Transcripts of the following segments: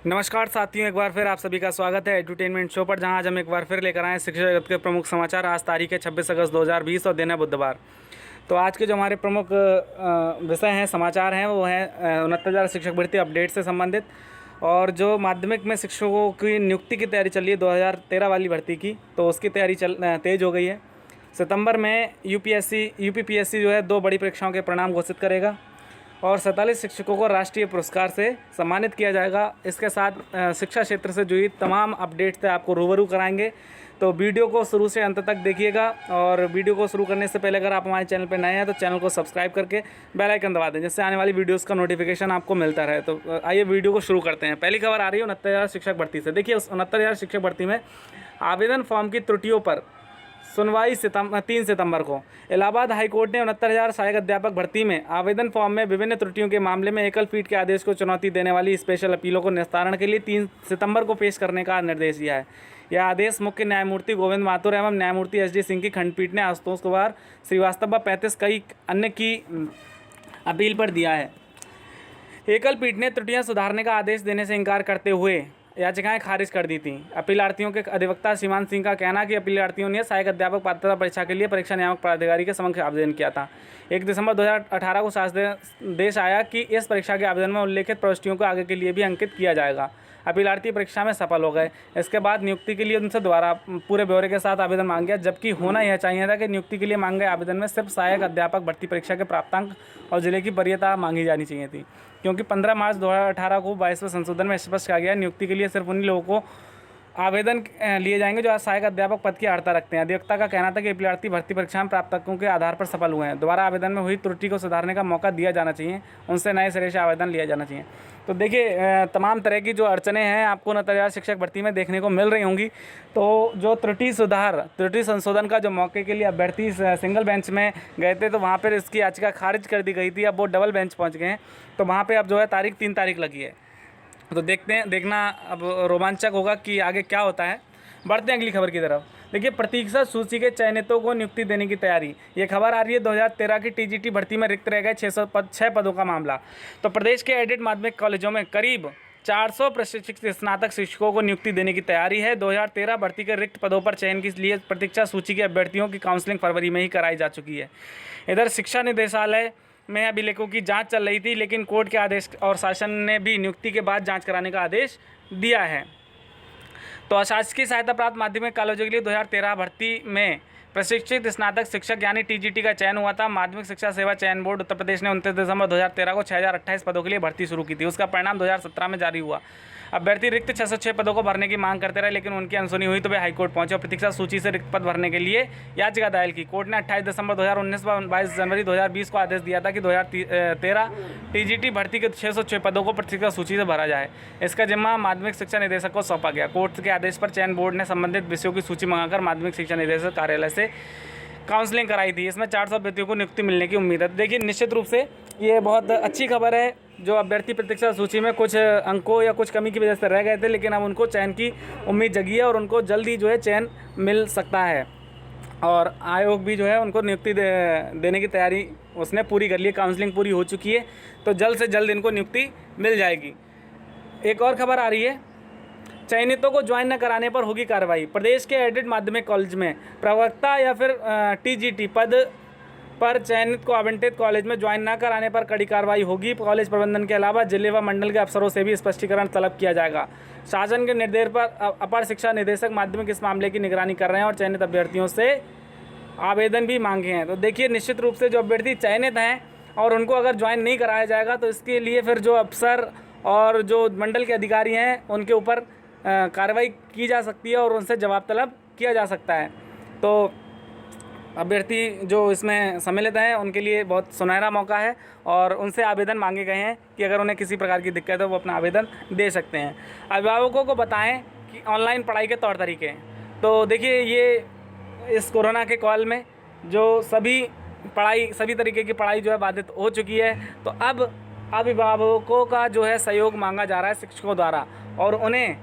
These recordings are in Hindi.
नमस्कार साथियों, एक बार फिर आप सभी का स्वागत है एडुटेनमेंट शो पर, जहां आज हम एक बार फिर लेकर आए हैं शिक्षा जगत के प्रमुख समाचार। आज तारीख है 26 अगस्त 2020 और दिन है बुधवार। तो आज के जो हमारे प्रमुख विषय हैं, समाचार हैं, वो हैं 69,000 शिक्षक भर्ती अपडेट से संबंधित, और जो माध्यमिक में शिक्षकों की नियुक्ति की तैयारी चल रही है 2013 वाली भर्ती की, तो उसकी तैयारी तेज़ हो गई है। सितंबर में यूपीपीएससी जो है 2 बड़ी परीक्षाओं के परिणाम घोषित करेगा और 47 शिक्षकों को राष्ट्रीय पुरस्कार से सम्मानित किया जाएगा। इसके साथ शिक्षा क्षेत्र से जुड़ी तमाम अपडेट्स से आपको रूबरू कराएंगे। तो वीडियो को शुरू से अंत तक देखिएगा, और वीडियो को शुरू करने से पहले अगर आप हमारे चैनल पर नए हैं तो चैनल को सब्सक्राइब करके बेल आइकन दबा दें, जिससे आने वाली वीडियोस का नोटिफिकेशन आपको मिलता रहे। तो आइए वीडियो को शुरू करते हैं। पहली खबर आ रही है 69,000 शिक्षक भर्ती से। देखिए, उस 69,000 शिक्षक भर्ती में आवेदन फॉर्म की त्रुटियों पर सुनवाई 3 सितंबर को। इलाहाबाद हाईकोर्ट ने 69,000 सहायक अध्यापक भर्ती में आवेदन फॉर्म में विभिन्न त्रुटियों के मामले में एकल पीठ के आदेश को चुनौती देने वाली स्पेशल अपीलों को निस्तारण के लिए 3 सितंबर को पेश करने का निर्देश दिया है। यह आदेश मुख्य न्यायमूर्ति गोविंद माथुर एवं न्यायमूर्ति एस.डी. सिंह की खंडपीठ ने आशुतोष कुमार श्रीवास्तव व 35 कई अन्य की अपील पर दिया है। एकल पीठ ने त्रुटियां सुधारने का आदेश देने से इनकार करते हुए याचिकाएं खारिज कर दी थी। अपीलार्थियों के अधिवक्ता सीमांत सिंह का कहना कि अपीलार्थियों ने सहायक अध्यापक पात्रता परीक्षा के लिए परीक्षा नियामक प्राधिकारी के समक्ष आवेदन किया था। 1 दिसंबर 2018 को आदेश आया कि इस परीक्षा के आवेदन में उल्लेखित प्रविष्टियों को आगे के लिए भी अंकित किया जाएगा। अपीलार्थी परीक्षा में सफल हो गए। इसके बाद नियुक्ति के लिए उनसे दोबारा पूरे ब्यौरे के साथ आवेदन मांग गया, जबकि होना यह चाहिए था कि नियुक्ति के लिए मांगे गए आवेदन में सिर्फ सहायक अध्यापक भर्ती परीक्षा के प्राप्तांक और जिले की वरीयता मांगी जानी चाहिए थी, क्योंकि 15 मार्च 2018 को 22वें संशोधन में स्पष्ट कहा गया नियुक्ति के लिए सिर्फ उन्हीं लोगों को आवेदन लिए जाएंगे जो आज सहायक अध्यापक पद की अर्हता रखते हैं। अधिवक्ता का कहना था कि अपीलार्थी भर्ती परीक्षा में प्राप्तांकों के आधार पर सफल हुए हैं। दोबारा आवेदन में हुई त्रुटि को सुधारने का मौका दिया जाना चाहिए, उनसे नए सिरे से आवेदन लिया जाना चाहिए। तो देखिए, तमाम तरह की जो अड़चनें हैं आपको 69,000 शिक्षक भर्ती में देखने को मिल रही होंगी। तो जो त्रुटि संशोधन का जो मौके के लिए अभ्यर्थी सिंगल बेंच में गए थे, तो वहाँ पर इसकी याचिका खारिज कर दी गई थी। अब वो डबल बेंच पहुँच गए हैं, तो वहाँ पर अब जो है 3 तारीख लगी है। तो देखना अब रोमांचक होगा कि आगे क्या होता है। बढ़ते हैं अगली खबर की तरफ। देखिए, प्रतीक्षा सूची के चयनितों को नियुक्ति देने की तैयारी। ये खबर आ रही है 2013 की टीजीटी भर्ती में रिक्त रह गए 6 पदों का मामला। तो प्रदेश के एडेड माध्यमिक कॉलेजों में करीब 400 प्रशिक्षित स्नातक शिक्षकों को नियुक्ति देने की तैयारी है। 2013 भर्ती के रिक्त पदों पर चयन के लिए प्रतीक्षा सूची के अभ्यर्थियों की काउंसलिंग फरवरी में ही कराई जा चुकी है। इधर शिक्षा निदेशालय में अभिलेखों की जांच चल रही थी, लेकिन कोर्ट के आदेश और शासन ने भी नियुक्ति के बाद जांच कराने का आदेश दिया है। तो अशासकीय सहायता प्राप्त माध्यमिक कॉलेजों के लिए 2013 भर्ती में प्रशिक्षित स्नातक शिक्षक यानी टीजीटी का चयन हुआ था। माध्यमिक शिक्षा सेवा चयन बोर्ड उत्तर प्रदेश ने 29 दिसंबर 2013 को 6028 पदों के लिए भर्ती शुरू की थी। उसका परिणाम 2017 में जारी हुआ। अभ्यर्थी रिक्त 606 पदों को भरने की मांग करते रहे, लेकिन उनकी अनसुनी हुई तो वे हाईकोर्ट पहुंचे और प्रतीक्षा सूची से रिक्त पद भरने के लिए याचिका दायर की। कोर्ट ने 28 दिसंबर 2019 व 22 जनवरी 2020 को आदेश दिया था कि 2013 टीजीटी भर्ती के 606 पदों को प्रतीक्षा सूची से भरा जाए। इसका जिम्मा माध्यमिक शिक्षा निदेशक को सौंपा गया। कोर्ट के आदेश पर चयन बोर्ड ने संबंधित विषयों की सूची मंगाकर माध्यमिक शिक्षा निदेशक कार्यालय से काउंसलिंग कराई थी। इसमें 400 अभ्यर्थियों को नियुक्ति मिलने की उम्मीद है। देखिए, निश्चित रूप से ये बहुत अच्छी खबर है। जो अभ्यर्थी प्रतीक्षा सूची में कुछ अंकों या कुछ कमी की वजह से रह गए थे, लेकिन अब उनको चयन की उम्मीद जगी है और उनको जल्दी जो है चयन मिल सकता है। और आयोग भी जो है उनको नियुक्ति देने की तैयारी उसने पूरी कर ली है। काउंसलिंग पूरी हो चुकी है, तो जल्द से जल्द इनको नियुक्ति मिल जाएगी। एक और खबर आ रही है, चयनितों को ज्वाइन न कराने पर होगी कार्रवाई। प्रदेश के एडेड माध्यमिक कॉलेज में प्रवक्ता या फिर टीजीटी पद पर चयनित को आवंटित कॉलेज में ज्वाइन न कराने पर कड़ी कार्रवाई होगी। कॉलेज प्रबंधन के अलावा जिले व मंडल के अफसरों से भी स्पष्टीकरण तलब किया जाएगा। शासन के निर्देश पर अपर शिक्षा निदेशक माध्यमिक इस मामले की निगरानी कर रहे हैं और चयनित अभ्यर्थियों से आवेदन भी मांगे हैं। तो देखिए, निश्चित रूप से जो अभ्यर्थी चयनित हैं और उनको अगर ज्वाइन नहीं कराया जाएगा, तो इसके लिए फिर जो अफसर और जो मंडल के अधिकारी हैं उनके ऊपर कार्रवाई की जा सकती है और उनसे जवाब तलब किया जा सकता है। तो अभ्यर्थी जो इसमें सम्मिलित हैं उनके लिए बहुत सुनहरा मौका है और उनसे आवेदन मांगे गए हैं कि अगर उन्हें किसी प्रकार की दिक्कत है वो अपना आवेदन दे सकते हैं। अभिभावकों को बताएं कि ऑनलाइन पढ़ाई के तौर तरीके। तो देखिए, ये इस कोरोना के काल में जो सभी तरीके की पढ़ाई जो है बाधित हो चुकी है, तो अब अभिभावकों का जो है सहयोग मांगा जा रहा है शिक्षकों द्वारा, और उन्हें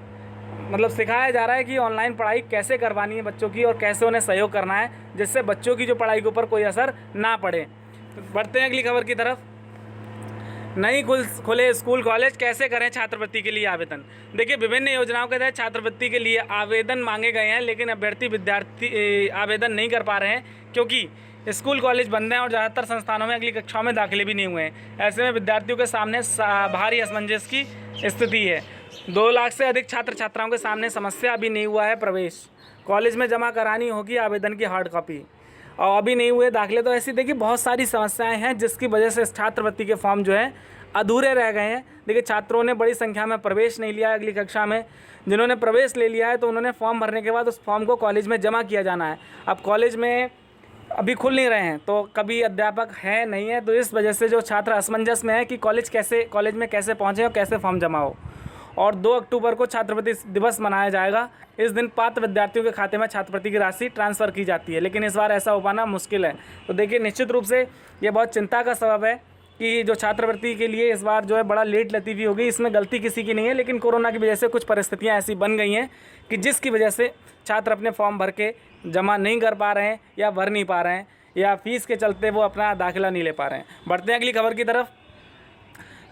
मतलब सिखाया जा रहा है कि ऑनलाइन पढ़ाई कैसे करवानी है बच्चों की और कैसे उन्हें सहयोग करना है, जिससे बच्चों की जो पढ़ाई के ऊपर कोई असर ना पड़े। तो बढ़ते हैं अगली खबर की तरफ। नहीं खुले स्कूल कॉलेज कैसे करें छात्रवृत्ति के लिए आवेदन। देखिए, विभिन्न योजनाओं के तहत छात्रवृत्ति के लिए आवेदन मांगे गए हैं, लेकिन अभ्यर्थी विद्यार्थी आवेदन नहीं कर पा रहे हैं क्योंकि स्कूल कॉलेज बंद हैं और ज़्यादातर संस्थानों में अगली कक्षाओं में दाखिले भी नहीं हुए हैं। ऐसे में विद्यार्थियों के सामने भारी असमंजस की स्थिति है। 2 लाख से अधिक छात्र छात्राओं के सामने समस्या अभी नहीं हुआ है प्रवेश। कॉलेज में जमा करानी होगी आवेदन की हार्ड कॉपी और अभी नहीं हुए दाखिले। तो ऐसी देखिए बहुत सारी समस्याएं हैं जिसकी वजह से छात्रवृत्ति के फॉर्म जो है अधूरे रह गए हैं। देखिए, छात्रों ने बड़ी संख्या में प्रवेश नहीं लिया है अगली कक्षा में। जिन्होंने प्रवेश ले लिया है तो उन्होंने फॉर्म भरने के बाद उस फॉर्म को कॉलेज में जमा किया जाना है। अब कॉलेज में अभी खुल नहीं रहे हैं तो कभी अध्यापक है नहीं है, तो इस वजह से जो छात्र असमंजस में है कि कॉलेज में कैसे पहुँचे और कैसे फॉर्म जमा हो। और 2 अक्टूबर को छात्रवृत्ति दिवस मनाया जाएगा। इस दिन पात्र विद्यार्थियों के खाते में छात्रवृत्ति की राशि ट्रांसफ़र की जाती है, लेकिन इस बार ऐसा हो पाना मुश्किल है। तो देखिए, निश्चित रूप से ये बहुत चिंता का सबब है कि जो छात्रवृत्ति के लिए इस बार जो है बड़ा लेट लतीफ़ी हो गई। इसमें गलती किसी की नहीं है, लेकिन कोरोना की वजह से कुछ परिस्थितियाँ ऐसी बन गई हैं कि जिसकी वजह से छात्र अपने फॉर्म भर के जमा नहीं कर पा रहे हैं या भर नहीं पा रहे हैं, या फीस के चलते वो अपना दाखिला नहीं ले पा रहे हैं। बढ़ते हैं अगली खबर की तरफ।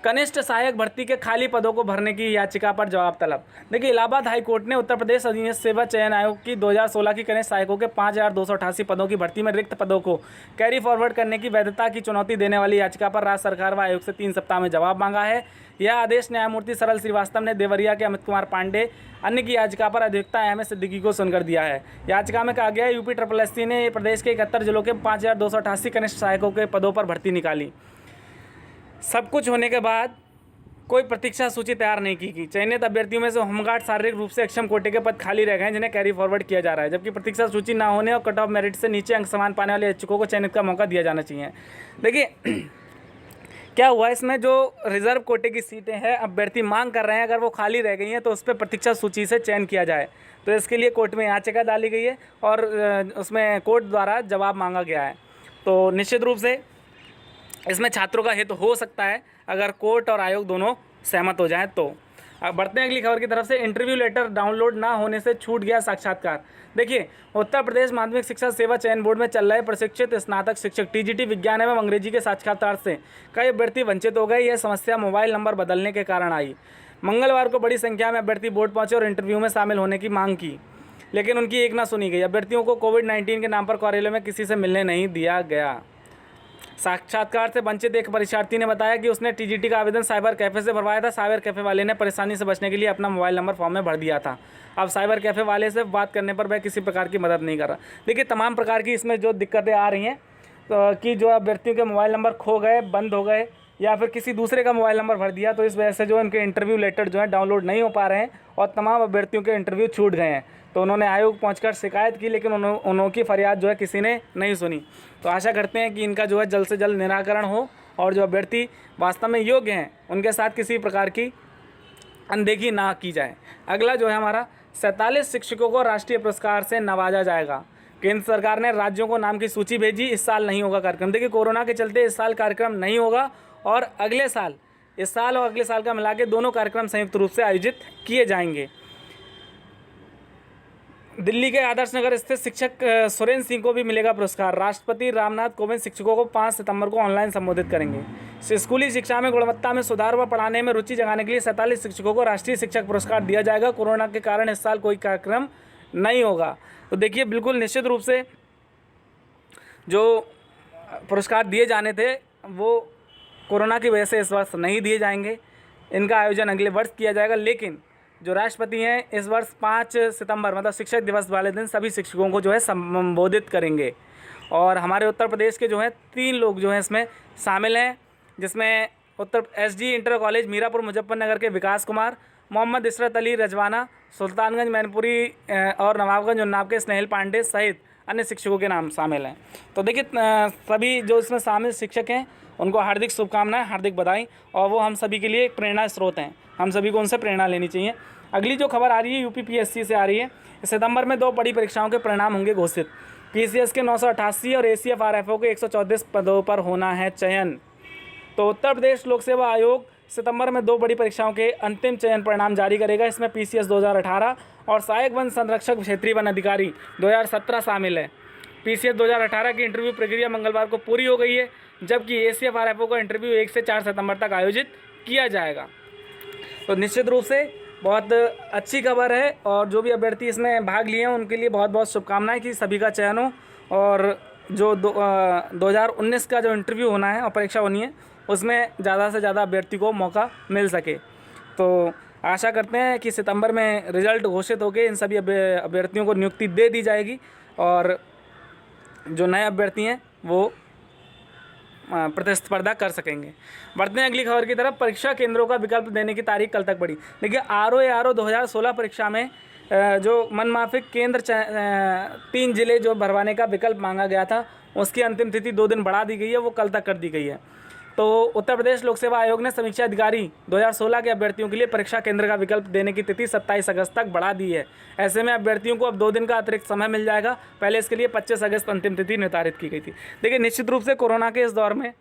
कनिष्ठ सहायक भर्ती के खाली पदों को भरने की याचिका पर जवाब तलब। देखिए, इलाहाबाद हाई कोर्ट ने उत्तर प्रदेश अधीनस्थ सेवा चयन आयोग की 2016 की कनिष्ठ सहायकों के 5288 पदों की भर्ती में रिक्त पदों को कैरी फॉरवर्ड करने की वैधता की चुनौती देने वाली याचिका पर राज्य सरकार व आयोग से 3 सप्ताह में जवाब मांगा है। यह आदेश न्यायमूर्ति सरल श्रीवास्तव ने देवरिया के अमित कुमार पांडे अन्य की याचिका पर अधिवक्ता अहमद सिद्दीकी को सुनकर दिया है। याचिका में कहा गया है यूपी SSC ने प्रदेश के 71 जिलों के 5288 कनिष्ठ सहायकों के पदों पर भर्ती निकाली। सब कुछ होने के बाद कोई प्रतीक्षा सूची तैयार नहीं की गई। चयनित अभ्यर्थियों में से होमगार्ड शारीरिक रूप से अक्षम कोटे के पद खाली रह गए हैं जिन्हें कैरी फॉरवर्ड किया जा रहा है, जबकि प्रतीक्षा सूची ना होने और कट ऑफ मेरिट से नीचे अंक समान पाने वाले इच्छुकों को चयनित का मौका दिया जाना चाहिए। देखिए, क्या हुआ इसमें, जो रिजर्व कोटे की सीटें हैं अभ्यर्थी मांग कर रहे हैं, अगर वो खाली रह गई हैं तो उस पर प्रतीक्षा सूची से चयन किया जाए। तो इसके लिए कोर्ट में याचिका डाली गई है और उसमें कोर्ट द्वारा जवाब मांगा गया है। तो निश्चित रूप से इसमें छात्रों का हित हो सकता है अगर कोर्ट और आयोग दोनों सहमत हो जाएं तो। अब बढ़ते हैं अगली खबर की तरफ से। इंटरव्यू लेटर डाउनलोड ना होने से छूट गया साक्षात्कार। देखिए, उत्तर प्रदेश माध्यमिक शिक्षा सेवा चयन बोर्ड में चल रहे प्रशिक्षित स्नातक शिक्षक TGT विज्ञान एवं अंग्रेजी के साक्षात्कार से कई अभ्यर्थी वंचित हो गए। यह समस्या मोबाइल नंबर बदलने के कारण आई। मंगलवार को बड़ी संख्या में अभ्यर्थी बोर्ड पहुंचे और इंटरव्यू में शामिल होने की मांग की, लेकिन उनकी एक ना सुनी गई। अभ्यर्थियों को कोविड-19 के नाम पर कार्यालय में किसी से मिलने नहीं दिया गया। साक्षात्कार से वंचित एक परीक्षार्थी ने बताया कि उसने TGT का आवेदन साइबर कैफ़े से भरवाया था। साइबर कैफ़े वाले ने परेशानी से बचने के लिए अपना मोबाइल नंबर फॉर्म में भर दिया था। अब साइबर कैफ़े वाले से बात करने पर वह किसी प्रकार की मदद नहीं कर रहा। देखिए, तमाम प्रकार की इसमें जो दिक्कतें आ रही हैं तो कि जो अभ्यर्थियों के मोबाइल नंबर खो गए, बंद हो गए या फिर किसी दूसरे का मोबाइल नंबर भर दिया, तो इस वजह से जो उनके इंटरव्यू लेटर जो है डाउनलोड नहीं हो पा रहे हैं और तमाम अभ्यर्थियों के इंटरव्यू छूट गए हैं। तो उन्होंने आयोग पहुंचकर शिकायत की, लेकिन उनकी फरियाद जो है किसी ने नहीं सुनी। तो आशा करते हैं कि इनका जो है जल्द से जल्द निराकरण हो और जो अभ्यर्थी वास्तव में योग्य हैं उनके साथ किसी प्रकार की अनदेखी ना की जाए। अगला जो है हमारा 47 शिक्षकों को राष्ट्रीय पुरस्कार से नवाजा जाएगा। केंद्र सरकार ने राज्यों को नाम की सूची भेजी। इस साल नहीं होगा कार्यक्रम। देखिए, कोरोना के चलते इस साल कार्यक्रम नहीं होगा और अगले साल, इस साल और अगले साल का मिला के दोनों कार्यक्रम संयुक्त रूप से आयोजित किए जाएंगे। दिल्ली के आदर्श नगर स्थित शिक्षक सुरेंद्र सिंह को भी मिलेगा पुरस्कार। राष्ट्रपति रामनाथ कोविंद शिक्षकों को 5 सितंबर को ऑनलाइन संबोधित करेंगे। स्कूली शिक्षा में गुणवत्ता में सुधार व पढ़ाने में रुचि जगाने के लिए 47 शिक्षकों को राष्ट्रीय शिक्षक पुरस्कार दिया जाएगा। कोरोना के कारण इस साल कोई कार्यक्रम नहीं होगा। तो देखिए, बिल्कुल निश्चित रूप से जो पुरस्कार दिए जाने थे वो कोरोना की वजह से इस वर्ष नहीं दिए जाएंगे। इनका आयोजन अगले वर्ष किया जाएगा, लेकिन जो राष्ट्रपति हैं इस वर्ष 5 सितंबर मतलब शिक्षक दिवस वाले दिन सभी शिक्षकों को जो है संबोधित करेंगे। और हमारे उत्तर प्रदेश के जो हैं 3 लोग जो हैं इसमें शामिल हैं, जिसमें SG inter college Mirapur Muzaffarnagar के विकास कुमार, मोहम्मद इशरत अली रजवाना, सुल्तानगंज मैनपुरी और नवाबगंज उन्नाव के स्नेहिल पांडे सहित अन्य शिक्षकों के नाम शामिल हैं। तो देखिए, सभी जो इसमें शामिल शिक्षक हैं उनको हार्दिक शुभकामनाएं, हार्दिक बधाई, और वो हम सभी के लिए एक प्रेरणा स्रोत हैं। हम सभी को उनसे प्रेरणा लेनी चाहिए। अगली जो खबर आ रही है यूपी PSC से आ रही है। सितंबर में 2 बड़ी परीक्षाओं के परिणाम होंगे घोषित। PCS के 988 और ACF RFO के 134 पदों पर होना है चयन। तो उत्तर प्रदेश लोक सेवा आयोग सितंबर में 2 बड़ी परीक्षाओं के अंतिम चयन परिणाम जारी करेगा। इसमें PCS 2018 और सहायक वन संरक्षक क्षेत्रीय वन अधिकारी 2017 शामिल है। PCS 2018 की इंटरव्यू प्रक्रिया मंगलवार को पूरी हो गई है। जबकि ACFRFO का इंटरव्यू 1 से 4 सितंबर तक आयोजित किया जाएगा। तो निश्चित रूप से बहुत अच्छी खबर है और जो भी अभ्यर्थी इसमें भाग लिए हैं उनके लिए बहुत बहुत शुभकामनाएं कि सभी का चयन हो और जो 2019 का जो इंटरव्यू होना है और परीक्षा होनी है उसमें ज़्यादा से ज़्यादा अभ्यर्थी को मौका मिल सके। तो आशा करते हैं कि सितंबर में रिज़ल्ट घोषित होकर इन सभी अभ्यर्थियों को नियुक्ति दे दी जाएगी और जो नए अभ्यर्थी हैं वो प्रतिस्पर्धा कर सकेंगे। बढ़ते हैं अगली खबर की तरफ। परीक्षा केंद्रों का विकल्प देने की तारीख कल तक बढ़ी। देखिए ARO 2016 परीक्षा में जो मनमाफिक केंद्र 3 जिले जो भरवाने का विकल्प मांगा गया था उसकी अंतिम तिथि 2 दिन बढ़ा दी गई है, वो कल तक कर दी गई है। तो उत्तर प्रदेश लोक सेवा आयोग ने समीक्षा अधिकारी 2016 के अभ्यर्थियों के लिए परीक्षा केंद्र का विकल्प देने की तिथि 27 अगस्त तक बढ़ा दी है। ऐसे में अभ्यर्थियों को अब 2 दिन का अतिरिक्त समय मिल जाएगा। पहले इसके लिए 25 अगस्त अंतिम तिथि निर्धारित की गई थी। देखिए निश्चित रूप से कोरोना के इस दौर में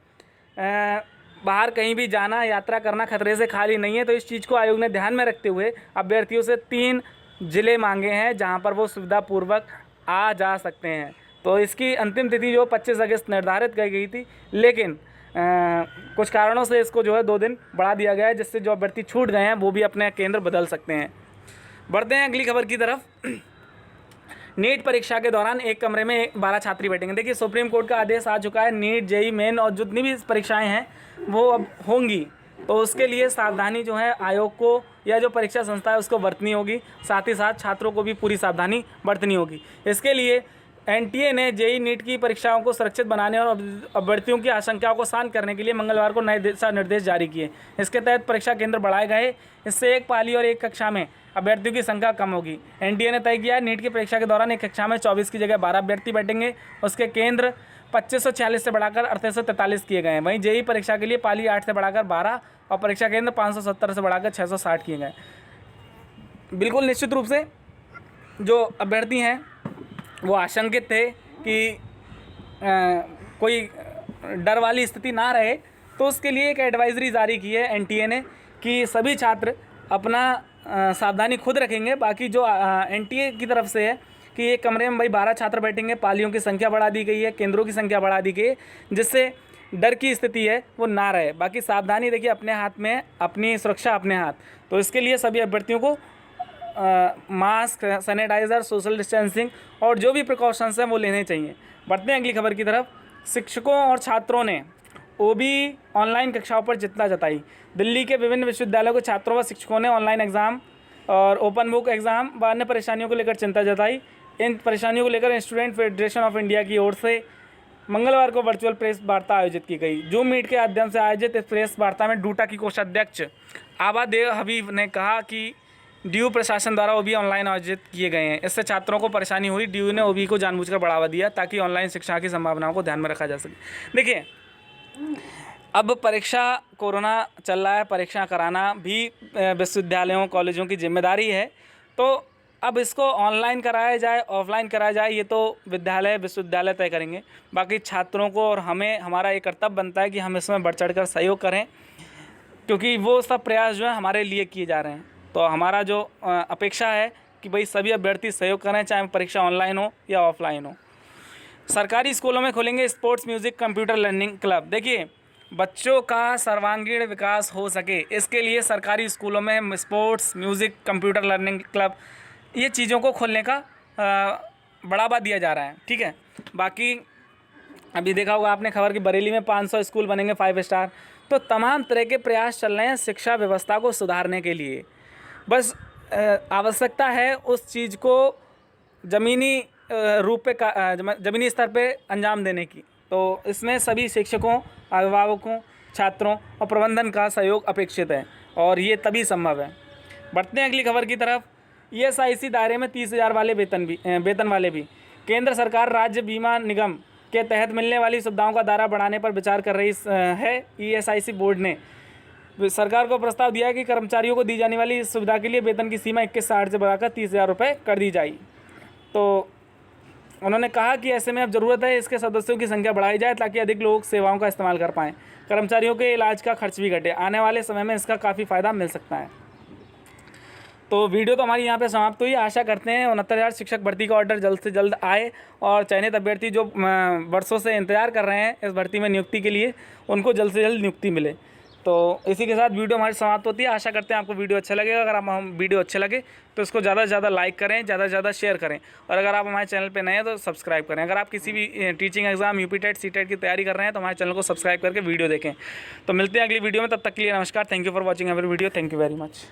बाहर कहीं भी जाना, यात्रा करना खतरे से खाली नहीं है। तो इस चीज़ को आयोग ने ध्यान में रखते हुए अभ्यर्थियों से 3 जिले मांगे हैं जहाँ पर वो सुविधापूर्वक आ जा सकते हैं। तो इसकी अंतिम तिथि जो 25 अगस्त निर्धारित की गई थी, लेकिन कुछ कारणों से इसको जो है 2 दिन बढ़ा दिया गया है, जिससे जो अभ्यर्थी छूट गए हैं वो भी अपने केंद्र बदल सकते हैं। बढ़ते हैं अगली खबर की तरफ। नीट परीक्षा के दौरान एक कमरे में 12 छात्री बैठेंगे। देखिए सुप्रीम कोर्ट का आदेश आ चुका है, नीट, जेईई मेन और जितनी भी परीक्षाएं हैं वो अब होंगी। तो उसके लिए सावधानी जो है आयोग को या जो परीक्षा संस्था है उसको बरतनी होगी, साथ ही साथ छात्रों को भी पूरी सावधानी बरतनी होगी। इसके लिए NTA ने जेईई नीट की परीक्षाओं को सुरक्षित बनाने और अभ्यर्थियों की आशंकाओं को शांत करने के लिए मंगलवार को नए दिशा निर्देश जारी किए। इसके तहत परीक्षा केंद्र बढ़ाए गए। इससे एक पाली और एक कक्षा में अभ्यर्थियों की संख्या कम होगी। NTA ने तय किया है नीट की परीक्षा के दौरान एक कक्षा में 24 की जगह 12 अभ्यर्थी बैठेंगे। उसके केंद्र 2546 से बढ़ाकर 3843 किए गए हैं। वहीं जेईई परीक्षा के लिए पाली 8 से बढ़ाकर 12 और परीक्षा केंद्र 570 से बढ़ाकर 660 किए गए। बिल्कुल निश्चित रूप से जो अभ्यर्थी हैं वो आशंकित थे कि कोई डर वाली स्थिति ना रहे, तो उसके लिए एक एडवाइजरी जारी की है NTA ने कि सभी छात्र अपना सावधानी खुद रखेंगे। बाकी जो NTA की तरफ से है कि एक कमरे में भाई 12 छात्र बैठेंगे, पालियों की संख्या बढ़ा दी गई है, केंद्रों की संख्या बढ़ा दी गई है, जिससे डर की स्थिति है वो ना रहे। बाकी सावधानी देखिए अपने हाथ में, अपनी सुरक्षा अपने हाथ। तो इसके लिए सभी अभ्यर्थियों को मास्क, सैनिटाइज़र, सोशल डिस्टेंसिंग और जो भी प्रिकॉशंस हैं वो लेने चाहिए। बढ़ते हैं अगली खबर की तरफ। शिक्षकों और छात्रों ने OB ऑनलाइन कक्षाओं पर चिंता जताई। दिल्ली के विभिन्न विश्वविद्यालयों के छात्रों व शिक्षकों ने ऑनलाइन एग्ज़ाम और ओपन बुक एग्ज़ाम व अन्य परेशानियों को लेकर चिंता जताई। इन परेशानियों को लेकर स्टूडेंट फेडरेशन ऑफ इंडिया की ओर से मंगलवार को वर्चुअल प्रेस वार्ता आयोजित की गई। जूम मीट के माध्यम से आयोजित इस प्रेस वार्ता में डूटा की कोषाध्यक्ष आबा देव हबीब ने कहा कि DU प्रशासन द्वारा OB ऑनलाइन आयोजित किए गए हैं। इससे छात्रों को परेशानी हुई। DU ने OB को जानबूझकर बढ़ावा दिया ताकि ऑनलाइन शिक्षा की संभावनाओं को ध्यान में रखा जा सके। देखिए अब परीक्षा, कोरोना चल रहा है, परीक्षा कराना भी विश्वविद्यालयों कॉलेजों की जिम्मेदारी है। तो अब इसको ऑनलाइन कराया जाए, ऑफलाइन कराया जाए, ये तो विद्यालय विश्वविद्यालय तय करेंगे। बाकी छात्रों को और हमें, हमारा ये कर्तव्य बनता है कि हम इसमें बढ़ चढ़ कर सहयोग करें, क्योंकि वो सब प्रयास जो है हमारे लिए किए जा रहे हैं। तो हमारा जो अपेक्षा है कि भाई सभी अभ्यर्थी सहयोग करें, चाहे परीक्षा ऑनलाइन हो या ऑफलाइन हो। सरकारी स्कूलों में खुलेंगे sports, music, computer learning club. देखिए बच्चों का सर्वांगीण विकास हो सके, इसके लिए सरकारी स्कूलों में sports, music, computer learning club, ये चीज़ों को खोलने का बढ़ावा दिया जा रहा है। ठीक है। बाकी अभी देखा होगा आपने खबर कि बरेली में 500 स्कूल बनेंगे 5 स्टार। तो तमाम तरह के प्रयास चल रहे हैं शिक्षा व्यवस्था को सुधारने के लिए। बस आवश्यकता है उस चीज़ को ज़मीनी रूप पे ज़मीनी स्तर पे अंजाम देने की। तो इसमें सभी शिक्षकों, अभिभावकों, छात्रों और प्रबंधन का सहयोग अपेक्षित है और ये तभी संभव है। बढ़ते हैं अगली खबर की तरफ। ESIC दायरे में 30,000 वाले वेतन वाले भी। केंद्र सरकार राज्य बीमा निगम के तहत मिलने वाली सुविधाओं का दायरा बढ़ाने पर विचार कर रही है। ESIC बोर्ड ने सरकार को प्रस्ताव दिया है कि कर्मचारियों को दी जाने वाली इस सुविधा के लिए वेतन की सीमा 21,60 से बढ़ाकर 30,000 रुपये कर दी जाए। तो उन्होंने कहा कि ऐसे में अब ज़रूरत है इसके सदस्यों की संख्या बढ़ाई जाए ताकि अधिक लोग सेवाओं का इस्तेमाल कर पाएँ। कर्मचारियों के इलाज का खर्च भी घटे। आने वाले समय में इसका काफ़ी फ़ायदा मिल सकता है। तो वीडियो तो हमारी यहाँ पे समाप्त हुई। आशा करते हैं 69,000 शिक्षक भर्ती का ऑर्डर जल्द से जल्द आए और चयनित अभ्यर्थी जो वर्षों से इंतजार कर रहे हैं इस भर्ती में नियुक्ति के लिए, उनको जल्द से जल्द नियुक्ति मिले। तो इसी के साथ वीडियो हमारी समाप्त होती है। आशा करते हैं आपको वीडियो अच्छा लगेगा। अगर आप हम वीडियो अच्छे लगे तो इसको ज़्यादा से ज़्यादा लाइक करें, ज़्यादा से ज़्यादा शेयर करें, और अगर आप हमारे चैनल पे नए हैं तो सब्सक्राइब करें। अगर आप किसी भी teaching exam, UP TET, C TET की तैयारी कर रहे हैं तो हमारे चैनल को सब्सक्राइब करके वीडियो देखें। तो मिलते हैं अगली वीडियो में, तब तक के लिए नमस्कार। Thank you for watching our video. Thank you very much.